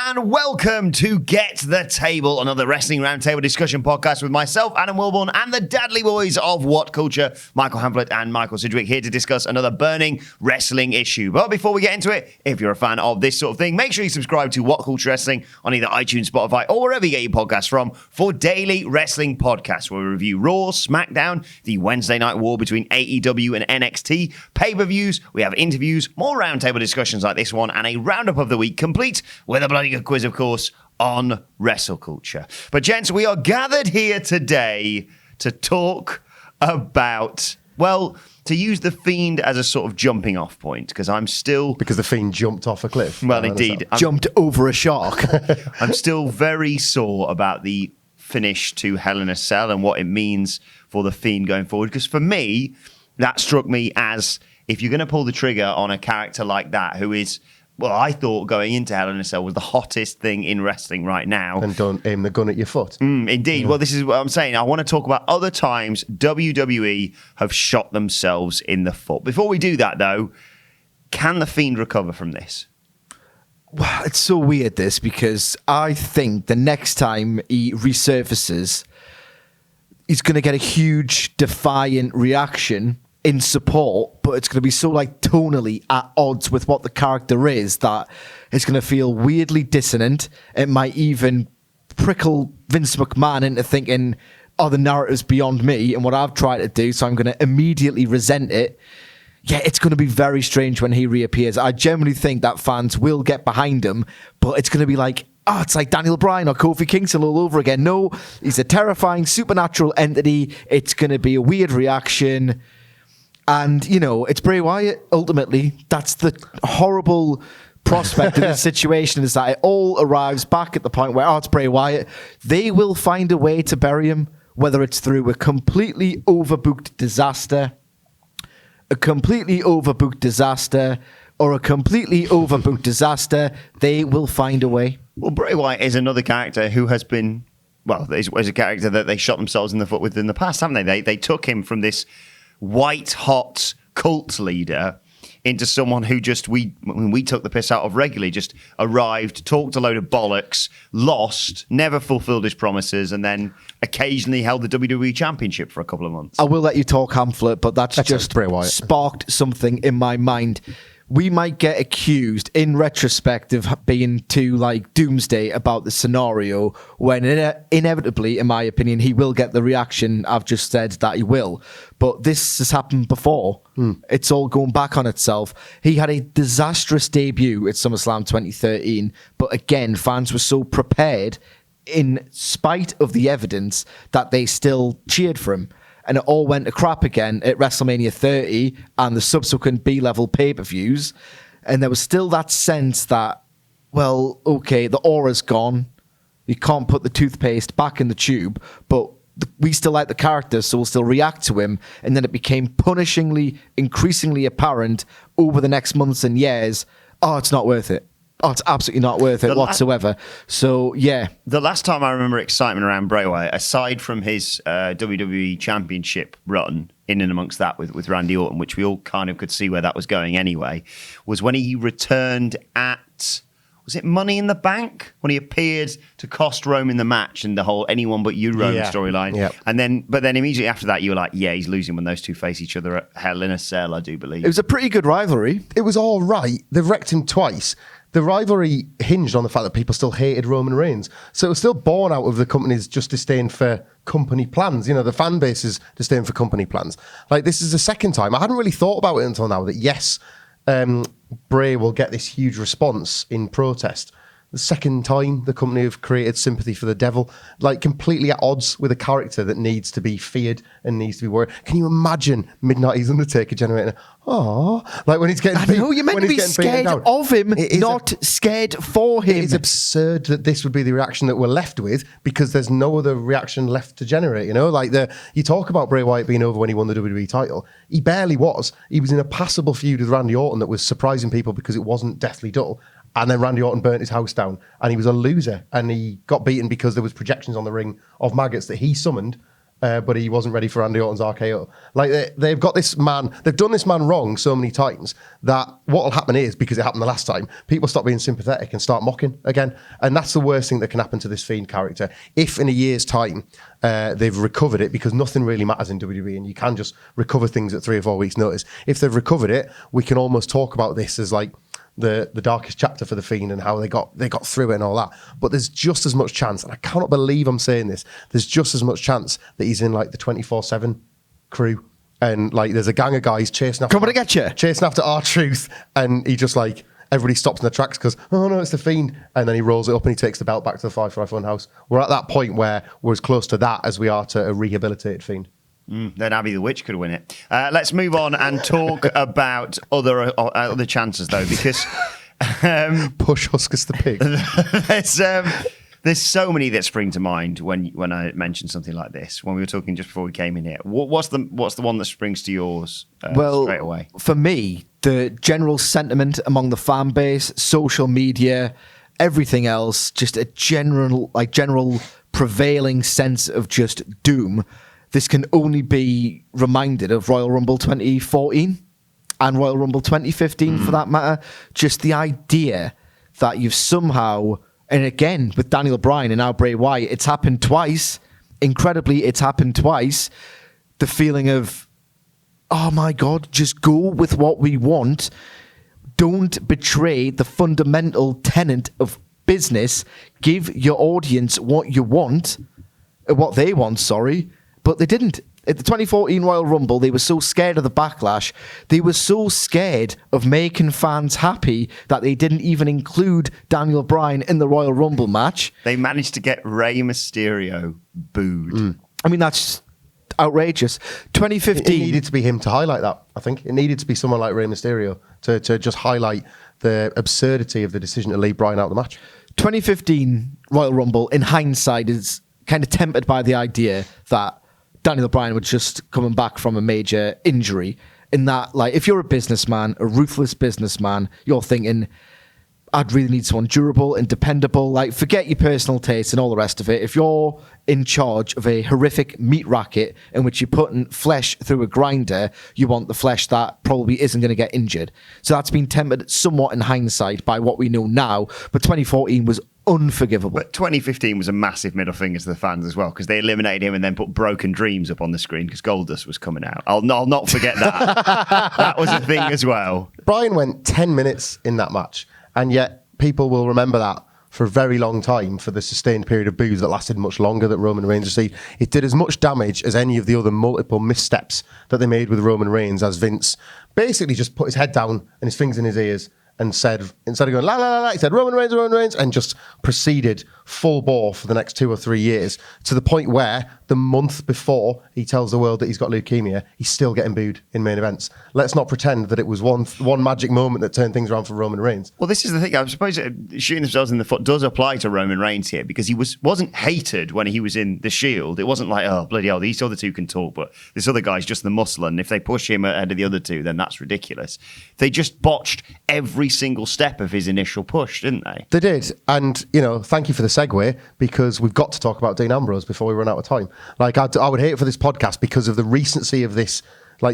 and welcome to Get the Table, another wrestling roundtable discussion podcast with myself, Adam Wilborn, and the Dadley Boyz of What Culture, Michael Hamflett and Michael Sidgwick, here to discuss another burning wrestling issue. But before we get into it, if you're a fan of this sort of thing, make sure you subscribe to What Culture Wrestling on either iTunes, Spotify, or wherever you get your podcasts from for daily wrestling podcasts, where we review Raw, SmackDown, the Wednesday night war between AEW and NXT, pay-per-views, we have interviews, more roundtable discussions like this one, and a roundup of the week, complete with a bloody good quiz, of course, on wrestle culture. But gents, we are gathered here today to talk about, well, to use the Fiend as a sort of jumping off point, because I'm still... Because the Fiend jumped off a cliff. Well, indeed. Jumped over a shark. I'm still very sore about the finish to Hell in a Cell and what it means for the Fiend going forward, because for me, that struck me as, if you're going to pull the trigger on a character like that, who is... Well, I thought going into Hell in a Cell was the hottest thing in wrestling right now. And don't aim the gun at your foot. Indeed. Yeah. Well, this is what I'm saying. I want to talk about other times WWE have shot themselves in the foot. Before we do that, though, can the Fiend recover from this? Well, it's so weird, this, because I think the next time he resurfaces, he's going to get a huge defiant reaction in support, but it's going to be so tonally at odds with what the character is that it's going to feel weirdly dissonant. It might even prickle Vince McMahon into thinking, oh, the narrative's beyond me and what I've tried to do, so I'm going to immediately resent it. Yeah, it's going to be very strange when he reappears. I genuinely think that fans will get behind him, but it's going to be like, oh, it's like Daniel Bryan or Kofi Kingston all over again. No, he's a terrifying supernatural entity. It's going to be a weird reaction. And, it's Bray Wyatt, ultimately. That's the horrible prospect of the situation, is that it all arrives back at the point where, it's Bray Wyatt. They will find a way to bury him, whether it's through a completely overbooked disaster, or a completely overbooked disaster. They will find a way. Well, Bray Wyatt is another character who has been, is a character that they shot themselves in the foot with in the past, haven't they? They took him from this white-hot cult leader into someone who we took the piss out of regularly, just arrived, talked a load of bollocks, lost, never fulfilled his promises, and then occasionally held the WWE Championship for a couple of months. I will let you talk, Hamflett, but that's just sparked something in my mind. We might get accused in retrospect of being too doomsday about the scenario, when inevitably, in my opinion, he will get the reaction I've just said that he will. But this has happened before. It's all going back on itself. He had a disastrous debut at SummerSlam 2013, but again, fans were so prepared in spite of the evidence that they still cheered for him. And it all went to crap again at WrestleMania 30 and the subsequent B-level pay-per-views. And there was still that sense that, well, okay, the aura's gone. You can't put the toothpaste back in the tube, but we still like the character, so we'll still react to him. And then it became punishingly, increasingly apparent over the next months and years, it's not worth it. It's absolutely not worth it whatsoever. So, yeah. The last time I remember excitement around Bray Wyatt, aside from his WWE Championship run, in and amongst that with Randy Orton, which we all kind of could see where that was going anyway, was when he returned at, was it Money in the Bank? When he appeared to cost Roman the match and the whole anyone but you Roman storyline. Yep. But then immediately after that, you were like, yeah, he's losing when those two face each other at Hell in a Cell, I do believe. It was a pretty good rivalry. It was all right. They've wrecked him twice. The rivalry hinged on the fact that people still hated Roman Reigns. So it was still born out of the company's just disdain for company plans. The fan base's disdain for company plans. This is the second time. I hadn't really thought about it until now that, yes, Bray will get this huge response in protest. The second time the company have created sympathy for the devil, completely at odds with a character that needs to be feared and needs to be worried. Can you imagine Midnight Undertaker generating when he's getting beat? You're meant to be scared of him, not scared for him. It's absurd that this would be the reaction that we're left with, because there's no other reaction left to generate. You talk about Bray Wyatt being over when he won the WWE title. He barely was. He was in a passable feud with Randy Orton that was surprising people because it wasn't deathly dull. And then Randy Orton burnt his house down, and he was a loser, and he got beaten because there was projections on the ring of maggots that he summoned, but he wasn't ready for Randy Orton's RKO. Like they've got this man, they've done this man wrong so many times that what will happen is, because it happened the last time, people stop being sympathetic and start mocking again. And that's the worst thing that can happen to this Fiend character. If in a year's time they've recovered it, because nothing really matters in WWE and you can just recover things at 3 or 4 weeks notice. If they've recovered it, we can almost talk about this as like the darkest chapter for the Fiend and how they got through it and all that. But there's just as much chance, and I cannot believe I'm saying this, there's just as much chance that he's in like the 24/7 crew, and like there's a gang of guys chasing after R-Truth, and he just like everybody stops in their tracks because, oh no, it's the Fiend, and then he rolls it up and he takes the belt back to the Firefly Funhouse. We're at that point where we're as close to that as we are to a rehabilitated Fiend. Then Abby the Witch could win it. Let's move on and talk about other chances, though, because push Huskus the pig. There's so many that spring to mind when I mention something like this. When we were talking just before we came in here, what's the one that springs to yours straight away? For me, the general sentiment among the fan base, social media, everything else, just a general prevailing sense of just doom. This can only be reminded of Royal Rumble 2014 and Royal Rumble 2015 for that matter. Just the idea that you've somehow, and again with Daniel Bryan and now Bray Wyatt, it's happened twice. Incredibly, it's happened twice. The feeling of, oh my God, just go with what we want. Don't betray the fundamental tenet of business. Give your audience what they want, But they didn't. At the 2014 Royal Rumble, they were so scared of the backlash. They were so scared of making fans happy that they didn't even include Daniel Bryan in the Royal Rumble match. They managed to get Rey Mysterio booed. I mean, that's outrageous. 2015... It needed to be him to highlight that, I think. It needed to be someone like Rey Mysterio to just highlight the absurdity of the decision to leave Bryan out of the match. 2015 Royal Rumble, in hindsight, is kind of tempered by the idea that Daniel Bryan was just coming back from a major injury. In that, like, if you're a businessman, a ruthless businessman, you're thinking, I'd really need someone durable and dependable. Like, forget your personal taste and all the rest of it. If you're in charge of a horrific meat racket in which you're putting flesh through a grinder, you want the flesh that probably isn't going to get injured. So that's been tempered somewhat in hindsight by what we know now. But 2014 was unforgivable. But 2015 was a massive middle finger to the fans as well, because they eliminated him and then put Broken Dreams up on the screen because Goldust was coming out. I'll not forget that. That was a thing as well. Bryan went 10 minutes in that match, and yet people will remember that for a very long time for the sustained period of boos that lasted much longer that Roman Reigns received. It did as much damage as any of the other multiple missteps that they made with Roman Reigns, as Vince basically just put his head down and his fingers in his ears and said, instead of going la la la la, he said Roman Reigns, and just proceeded full bore for the next 2 or 3 years, to the point where the month before he tells the world that he's got leukemia, he's still getting booed in main events. Let's not pretend that it was one magic moment that turned things around for Roman Reigns. Well, this is the thing. I suppose shooting themselves in the foot does apply to Roman Reigns here, because he wasn't hated when he was in the Shield. It wasn't like, oh, bloody hell, these other two can talk, but this other guy's just the muscle, and if they push him ahead of the other two, then that's ridiculous. They just botched every single step of his initial push, didn't they? They did. And, thank you for the segue, because we've got to talk about Dean Ambrose before we run out of time. Like, I would hate it for this podcast because of the recency of this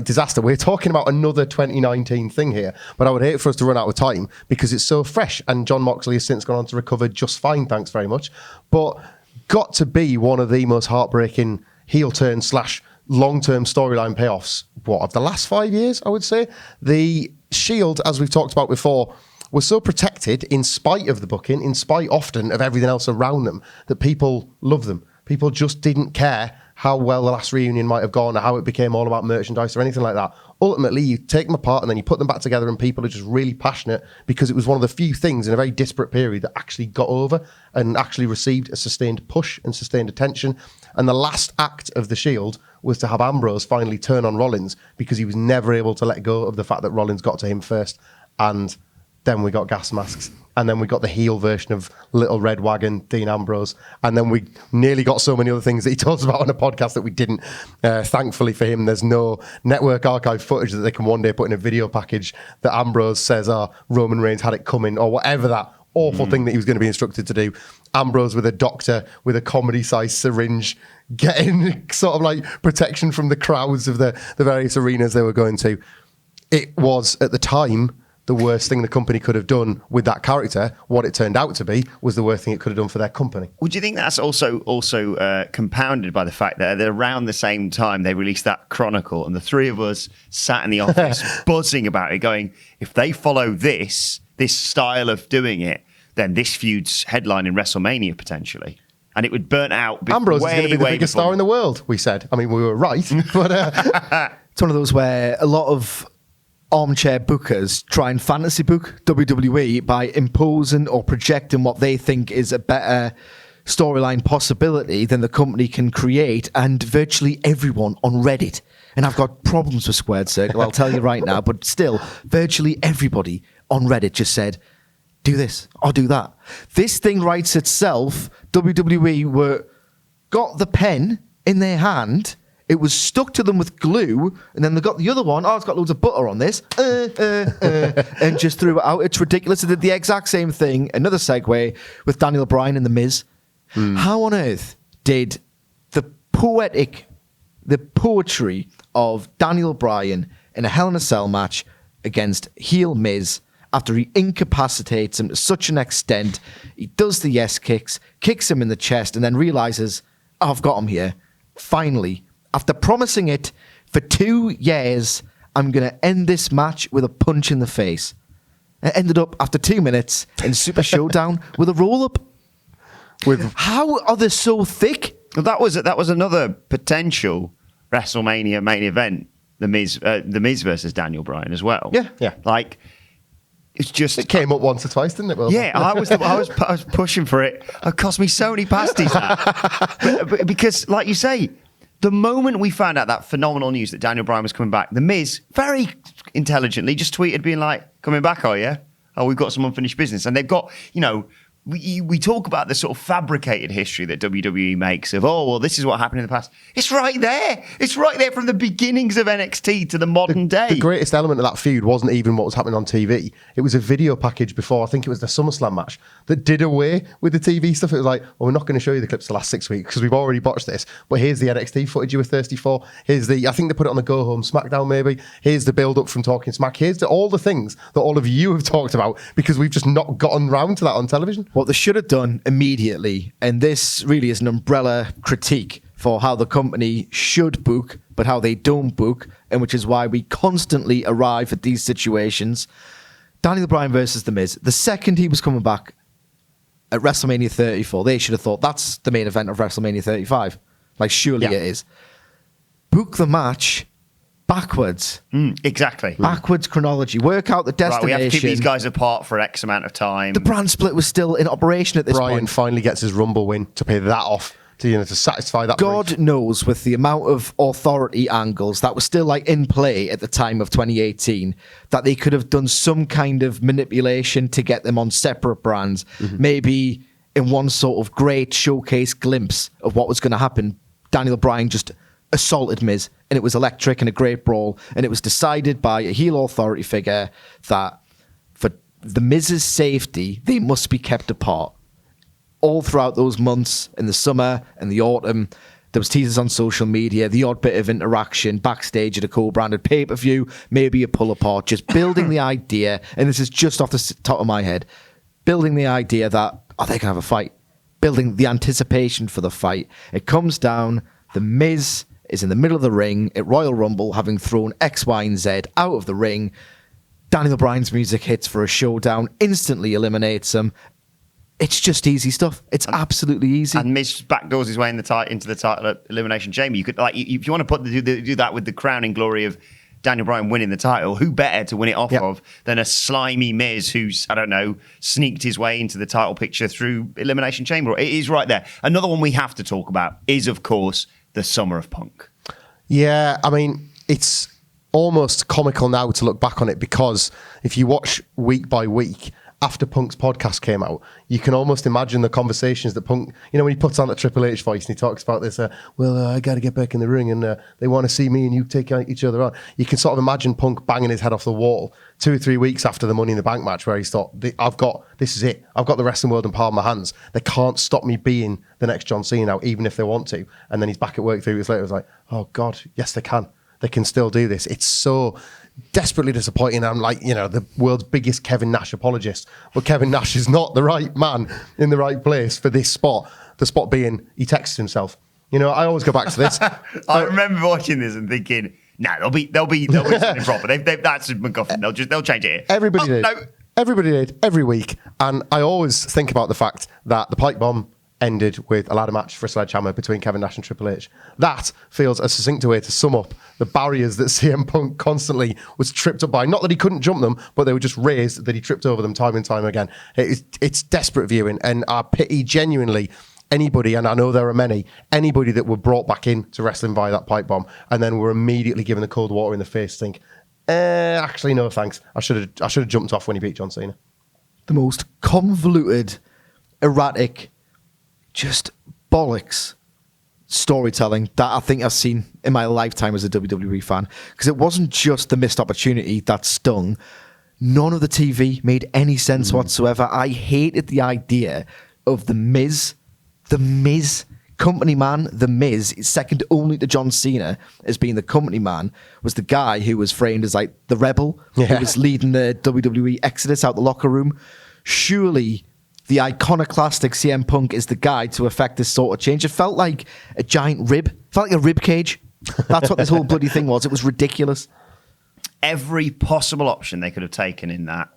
disaster. We're talking about another 2019 thing here, but I would hate for us to run out of time because it's so fresh, and John Moxley has since gone on to recover just fine, thanks very much. But got to be one of the most heartbreaking heel turn / long-term storyline payoffs, of the last 5 years, I would say. The Shield, as we've talked about before, was so protected in spite of the booking, in spite often of everything else around them, that people love them. People just didn't care how well the last reunion might have gone or how it became all about merchandise or anything like that. Ultimately, you take them apart and then you put them back together, and people are just really passionate because it was one of the few things in a very disparate period that actually got over and actually received a sustained push and sustained attention. And the last act of the Shield was to have Ambrose finally turn on Rollins, because he was never able to let go of the fact that Rollins got to him first. And then we got gas masks, and then we got the heel version of Little Red Wagon, Dean Ambrose, and then we nearly got so many other things that he talks about on a podcast that we didn't. Thankfully for him, there's no network archive footage that they can one day put in a video package that Ambrose says, Roman Reigns had it coming, or whatever that awful thing that he was going to be instructed to do. Ambrose with a doctor with a comedy-sized syringe, getting sort of like protection from the crowds of the various arenas they were going to. It was, at the time, the worst thing the company could have done with that character. What it turned out to be was the worst thing it could have done for their company. Would you think that's also compounded by the fact that at around the same time they released that Chronicle, and the three of us sat in the office buzzing about it, going, if they follow this style of doing it, then this feud's headline in WrestleMania potentially. And it would burn out. Ambrose is going to be the biggest star in the world, we said. I mean, we were right, but... It's one of those where a lot of armchair bookers try and fantasy book WWE by imposing or projecting what they think is a better storyline possibility than the company can create, and virtually everyone on Reddit, and I've got problems with Squared Circle, I'll tell you right now, but still, virtually everybody on Reddit just said, do this or do that. This thing writes itself. WWE got the pen in their hand, it was stuck to them with glue, and then they got the other one. Oh, it's got loads of butter on this. And just threw it out. It's ridiculous. They did the exact same thing. Another segue with Daniel Bryan and The Miz. How on earth did the poetry of Daniel Bryan in a Hell in a Cell match against heel Miz, after he incapacitates him to such an extent, he does the yes kicks, kicks him in the chest, and then realizes, oh, I've got him here. Finally, after promising it for 2 years, I'm going to end this match with a punch in the face. It ended up, after 2 minutes, in Super Showdown with a roll-up. How are they so thick? Well, that was another potential WrestleMania main event, the Miz versus Daniel Bryan as well. Yeah. Like, it's just... It came up once or twice, didn't it, Will? Yeah, I was pushing for it. It cost me so many pasties, but because, like you say, the moment we found out that phenomenal news that Daniel Bryan was coming back, The Miz very intelligently just tweeted being like, coming back, are you? Oh, we've got some unfinished business. And they've got, we talk about the sort of fabricated history that WWE makes of, oh, well, this is what happened in the past. It's right there. It's right there from the beginnings of NXT to the modern day. The greatest element of that feud wasn't even what was happening on TV. It was a video package before, I think it was the SummerSlam match, that did away with the TV stuff. It was like, well, we're not going to show you the clips the last 6 weeks because we've already botched this. But here's the NXT footage you were thirsty for. Here's I think they put it on the Go Home SmackDown maybe. Here's the build-up from Talking Smack. Here's all the things that all of you have talked about because we've just not gotten round to that on television. What they should have done immediately, and this really is an umbrella critique for how the company should book, but how they don't book, and which is why we constantly arrive at these situations. Daniel Bryan versus The Miz. The second he was coming back at WrestleMania 34, they should have thought that's the main event of WrestleMania 35. Like, surely it is. Book the match backwards. Exactly. Backwards chronology. Work out the destination. Right, we have to keep these guys apart for X amount of time. The brand split was still in operation at this point. Bryan finally gets his Rumble win to pay that off, to satisfy that. God brief. knows, with the amount of authority angles that were still like in play at the time of 2018, that they could have done some kind of manipulation to get them on separate brands. Maybe in one sort of great showcase glimpse of what was going to happen, Daniel Bryan just assaulted Miz, and it was electric and a great brawl, and it was decided by a heel authority figure that for the Miz's safety, they must be kept apart. All throughout those months in the summer and the autumn, there was teasers on social media, the odd bit of interaction backstage at a co-branded pay-per-view, maybe a pull-apart, just building the idea, and this is just off the top of my head, building the idea that, oh, they can have a fight, building the anticipation for the fight. It comes down, the Miz is in the middle of the ring at Royal Rumble, having thrown X, Y, and Z out of the ring. Daniel Bryan's music hits for a showdown, instantly eliminates him. It's just easy stuff. It's absolutely easy. And Miz backdoors his way into the title elimination chamber. You could, like, if you want to do that with the crowning glory of Daniel Bryan winning the title, who better to win it off of than a slimy Miz who's, I don't know, sneaked his way into the title picture through elimination chamber? It is right there. Another one we have to talk about is, of course, the Summer of Punk. Yeah, I mean, it's almost comical now to look back on it, because if you watch week by week, after Punk's podcast came out, you can almost imagine the conversations that Punk, when he puts on the Triple H voice and he talks about this, I got to get back in the ring and they want to see me and you take each other on. You can sort of imagine Punk banging his head off the wall 2 or 3 weeks after the Money in the Bank match where he thought, this is it. I've got the wrestling world in palm of my hands. They can't stop me being the next John Cena now, even if they want to. And then he's back at work 3 weeks later. It was like, oh God, yes, they can. They can still do this. It's so desperately disappointing. I'm like, the world's biggest Kevin Nash apologist. But Kevin Nash is not the right man in the right place for this spot. The spot being, he texts himself. I always go back to this. I remember watching this and thinking, they'll be something proper. That's McGuffin. They'll change it here. Everybody did. No. Everybody did every week. And I always think about the fact that the pipe bomb ended with a ladder match for a sledgehammer between Kevin Nash and Triple H. That feels a succinct way to sum up the barriers that CM Punk constantly was tripped up by. Not that he couldn't jump them, but they were just raised that he tripped over them time and time again. It's desperate viewing, and I pity genuinely anybody, and I know there are many, anybody that were brought back into wrestling by that pipe bomb and then were immediately given the cold water in the face, think, actually no thanks. I should have jumped off when he beat John Cena. The most convoluted, erratic, just bollocks storytelling that I think I've seen in my lifetime as a WWE fan. Because it wasn't just the missed opportunity that stung. None of the TV made any sense whatsoever. I hated the idea of The Miz, company man. The Miz, second only to John Cena as being the company man, was the guy who was framed as like the rebel, who was leading the WWE exodus out the locker room. Surely the iconoclastic CM Punk is the guy to effect this sort of change. It felt like a giant rib. It felt like a rib cage. That's what this whole bloody thing was. It was ridiculous. Every possible option they could have taken in that,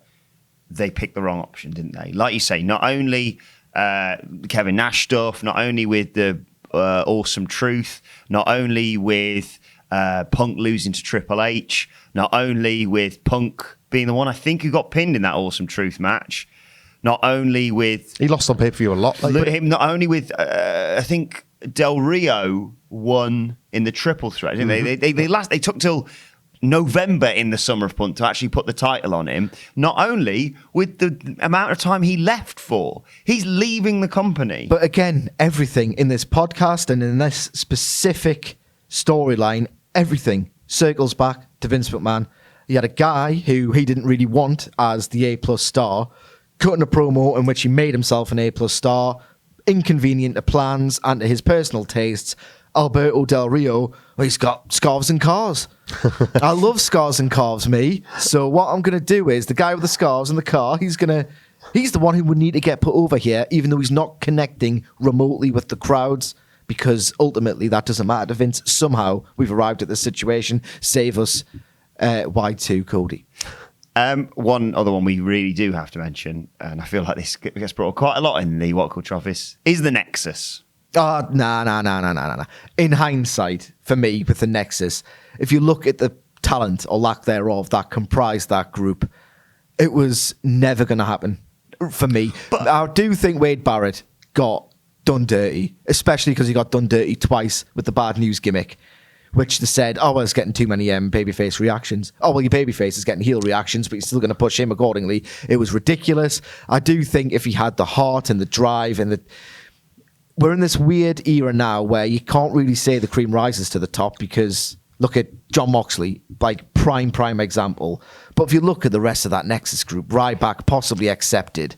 they picked the wrong option, didn't they? Like you say, not only Kevin Nash stuff, not only with the Awesome Truth, not only with Punk losing to Triple H, not only with Punk being the one I think who got pinned in that Awesome Truth match, not only with... He lost on pay-per-view a lot. Not only with, I think Del Rio won in the triple threat. They took till November in the summer of Punk to actually put the title on him. Not only with the amount of time he left for. He's leaving the company. But again, everything in this podcast and in this specific storyline, everything circles back to Vince McMahon. He had a guy who he didn't really want as the A+ star, cutting a promo in which he made himself an A+ star, inconvenient to plans and to his personal tastes. Alberto Del Rio, well, he's got scarves and cars. I love scars and carves, me. So what I'm going to do is, the guy with the scarves and the car, he's the one who would need to get put over here, even though he's not connecting remotely with the crowds, because ultimately that doesn't matter to Vince. Somehow we've arrived at this situation. Save us, Y2 Cody. One other one we really do have to mention, and I feel like this gets brought up quite a lot in the What Culture office, is the Nexus. Oh, nah. In hindsight, for me, with the Nexus, if you look at the talent or lack thereof that comprised that group, it was never going to happen for me. But I do think Wade Barrett got done dirty, especially because he got done dirty twice with the bad news gimmick, which they said, oh, well, it's getting too many babyface reactions. Oh, well, your babyface is getting heel reactions, but you're still going to push him accordingly. It was ridiculous. I do think if he had the heart and the drive and the... We're in this weird era now where you can't really say the cream rises to the top because look at Jon Moxley, like prime example. But if you look at the rest of that Nexus group, Ryback possibly accepted.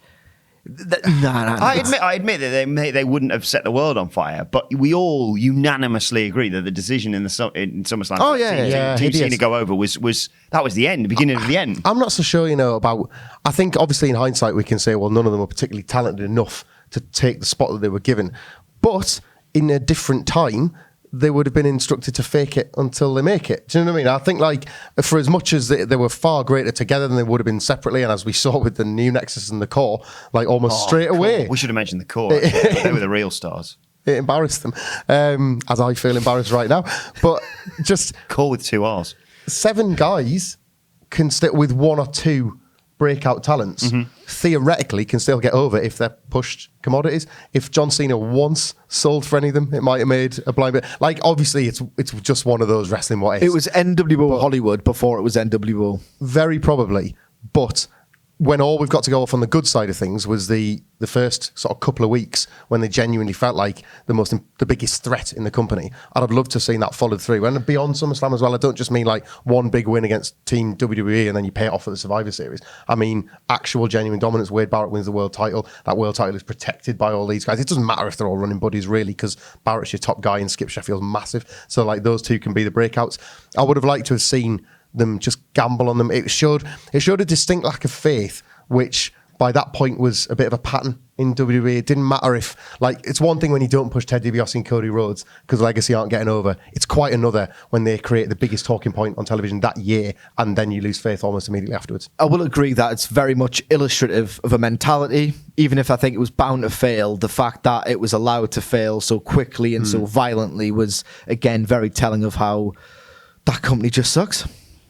I admit that they wouldn't have set the world on fire, but we all unanimously agree that the decision in SummerSlam, Team Cena go over was the end, the beginning of the end. I'm not so sure, about. I think obviously in hindsight we can say, well, none of them were particularly talented enough to take the spot that they were given, but in a different time they would have been instructed to fake it until they make it. Do you know what I mean? I think like for as much as they were far greater together than they would have been separately, and as we saw with the new Nexus and the Core, like almost straight away. We should have mentioned the Core. They were the real stars. It embarrassed them, as I feel embarrassed right now. But just Core with 2 R's. 7 guys can stick with 1 or 2 breakout talents, theoretically can still get over if they're pushed commodities. If John Cena once sold for any of them, it might have made a blind bit. Like, obviously, it's just one of those wrestling what ifs. It was NWO Hollywood before it was NWO. Very probably. But when all we've got to go off on the good side of things was the first sort of couple of weeks when they genuinely felt like the biggest threat in the company. And I'd love to have seen that followed through. And beyond SummerSlam as well, I don't just mean like one big win against Team WWE and then you pay it off at the Survivor Series. I mean actual genuine dominance. Wade Barrett wins the world title. That world title is protected by all these guys. It doesn't matter if they're all running buddies really, because Barrett's your top guy and Skip Sheffield's massive. So like those two can be the breakouts. I would have liked to have seen them just gamble on them. It showed a distinct lack of faith, which by that point was a bit of a pattern in WWE. It didn't matter if, like, it's one thing when you don't push Ted DiBiase and Cody Rhodes because Legacy aren't getting over. It's quite another when they create the biggest talking point on television that year and then you lose faith almost immediately afterwards. I will agree that it's very much illustrative of a mentality, even if I think it was bound to fail. The fact that it was allowed to fail so quickly and so violently was, again, very telling of how that company just sucks.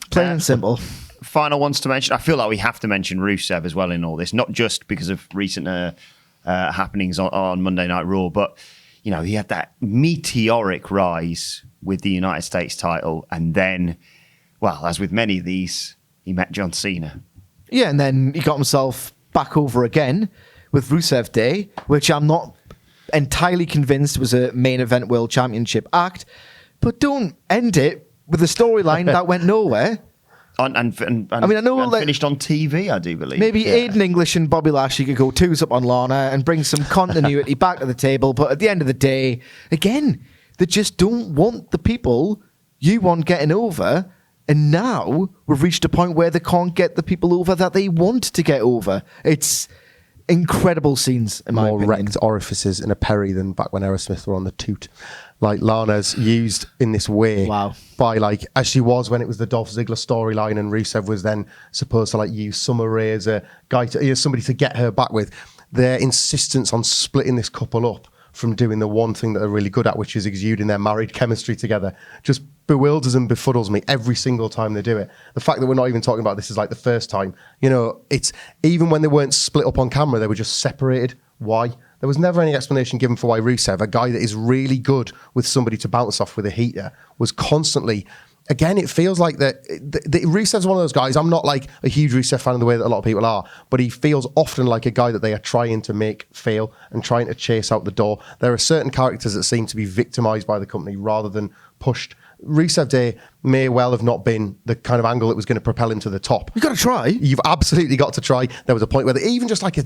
Plain and simple. Final ones to mention. I feel like we have to mention Rusev as well in all this, not just because of recent happenings on Monday Night Raw, but you know, he had that meteoric rise with the United States title, and then, well, as with many of these, he met John Cena. Yeah, and then he got himself back over again with Rusev Day, which I'm not entirely convinced was a main event world championship act, but don't end it with a storyline that went nowhere. And finished on TV, I do believe. Maybe Aiden English and Bobby Lashley could go twos up on Lana and bring some continuity back to the table. But at the end of the day, again, they just don't want the people you want getting over. And now we've reached a point where they can't get the people over that they want to get over. It's incredible scenes, in my opinion. More wrecked orifices in a Perry than back when Aerosmith were on the toot. Like Lana's used in this way by like, as she was when it was the Dolph Ziggler storyline and Rusev was then supposed to like use Summer Rae as a guy to, somebody to get her back with. Their insistence on splitting this couple up from doing the one thing that they're really good at, which is exuding their married chemistry together, just bewilders and befuddles me every single time they do it. The fact that we're not even talking about this is like the first time, it's even when they weren't split up on camera, they were just separated. Why? There was never any explanation given for why Rusev, a guy that is really good with somebody to bounce off with a heater, was constantly... Again, it feels like that Rusev's one of those guys. I'm not like a huge Rusev fan in the way that a lot of people are, but he feels often like a guy that they are trying to make fail and trying to chase out the door. There are certain characters that seem to be victimized by the company rather than pushed. Rusev Day may well have not been the kind of angle that was going to propel him to the top. You've got to try. You've absolutely got to try. There was a point where they, even just like a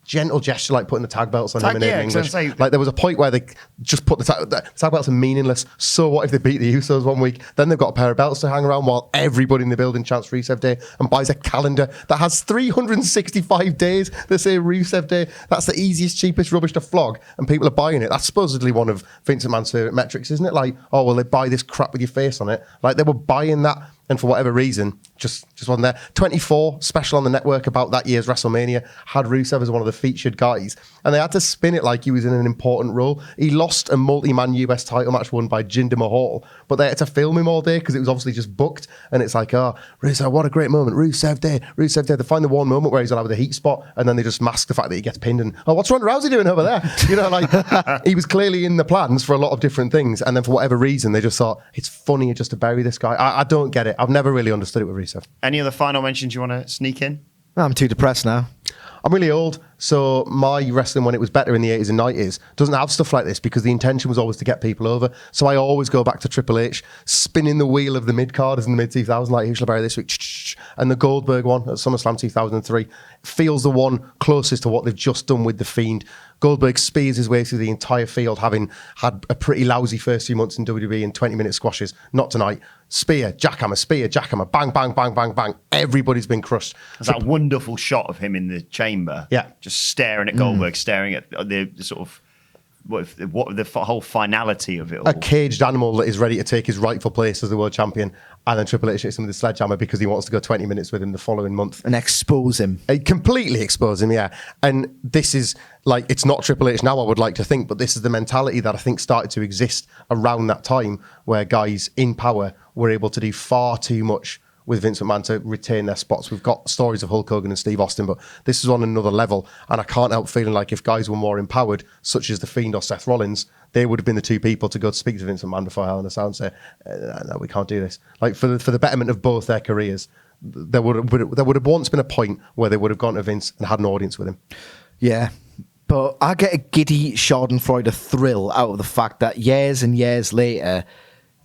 gentle gesture, like putting the tag belts on him in English. Like there was a point where they just put the tag belts are meaningless. So what if they beat the Usos one week? Then they've got a pair of belts to hang around while everybody in the building chants Rusev Day and buys a calendar that has 365 days that say Rusev Day. That's the easiest, cheapest rubbish to flog, and people are buying it. That's supposedly one of Vince McMahon's favourite metrics, isn't it? Like, oh, well, they buy this crap with your face on it. Like they were buying that, and for whatever reason, just wasn't there. 24 special on the network about that year's WrestleMania had Rusev as one of the featured guys, and they had to spin it like he was in an important role. He lost a multi-man US title match won by Jinder Mahal, but they had to film him all day because it was obviously just booked, and it's like, oh, Rusev, what a great moment, Rusev Day. They find the one moment where he's allowed with a heat spot, and then they just mask the fact that he gets pinned, and, oh, what's Ronda Rousey doing over there? Like, he was clearly in the plans for a lot of different things, and then for whatever reason, they just thought, it's funnier just to bury this guy. I don't get it. I've never really understood it with Rusev. Any other final mentions you want to sneak in? I'm too depressed now. I'm really old, so my wrestling, when it was better in the 80s and 90s, doesn't have stuff like this because the intention was always to get people over. So I always go back to Triple H, spinning the wheel of the mid-carders in the mid-2000s, like Huge LeBarry this week, and the Goldberg one at SummerSlam 2003 feels the one closest to what they've just done with The Fiend. Goldberg speeds his way through the entire field, having had a pretty lousy first few months in WWE in 20-minute squashes. Not tonight. Spear, jackhammer, bang, bang, bang, bang, bang. Everybody's been crushed. There's that wonderful shot of him in the chamber. Yeah. Just staring at Goldberg, staring at the sort of what the whole finality of it all. A caged animal that is ready to take his rightful place as the world champion, and then Triple H hits him with a sledgehammer because he wants to go 20 minutes with him the following month. And expose him. Completely expose him, yeah. And this is, like, it's not Triple H now, I would like to think, but this is the mentality that I think started to exist around that time where guys in power were able to do far too much with Vince McMahon to retain their spots. We've got stories of Hulk Hogan and Steve Austin, but this is on another level. And I can't help feeling like if guys were more empowered, such as The Fiend or Seth Rollins, they would have been the two people to go to speak to Vince McMahon before Hell in a Cell and say, no, we can't do this. Like for the betterment of both their careers, there would have once been a point where they would have gone to Vince and had an audience with him. Yeah. But I get a giddy Schadenfreude thrill out of the fact that years and years later,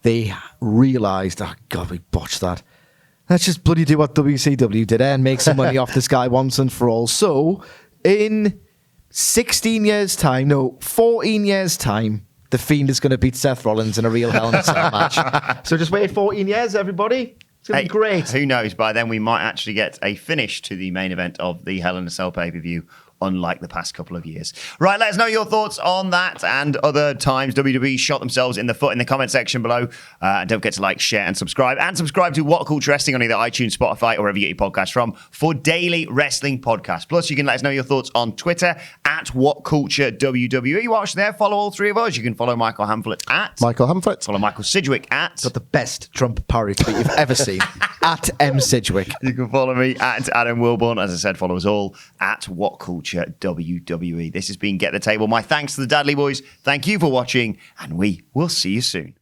they realised, oh, God, we botched that. Let's just bloody do what WCW did and make some money off this guy once and for all. So, in 14 years' time, the Fiend is going to beat Seth Rollins in a real Hell in a Cell match. So just wait 14 years, everybody. It's going to be great. Who knows? By then, we might actually get a finish to the main event of the Hell in a Cell pay-per-view, unlike the past couple of years. Right, let us know your thoughts on that and other times WWE shot themselves in the foot in the comment section below. Don't forget to like, share, and subscribe. And subscribe to What Culture Wrestling on either iTunes, Spotify, or wherever you get your podcasts from for daily wrestling podcasts. Plus, you can let us know your thoughts on Twitter at What Culture WWE. Watch there, follow all three of us. You can follow Michael Hamflett at Michael Hamflett. Follow Michael Sidgwick at Got the best Trump parry tweet you've ever seen. At M. Sidgwick. You can follow me at Adam Wilborn. As I said, follow us all at What Culture WWE. This has been Get the Table. My thanks to the Dadley Boyz. Thank you for watching, and we will see you soon.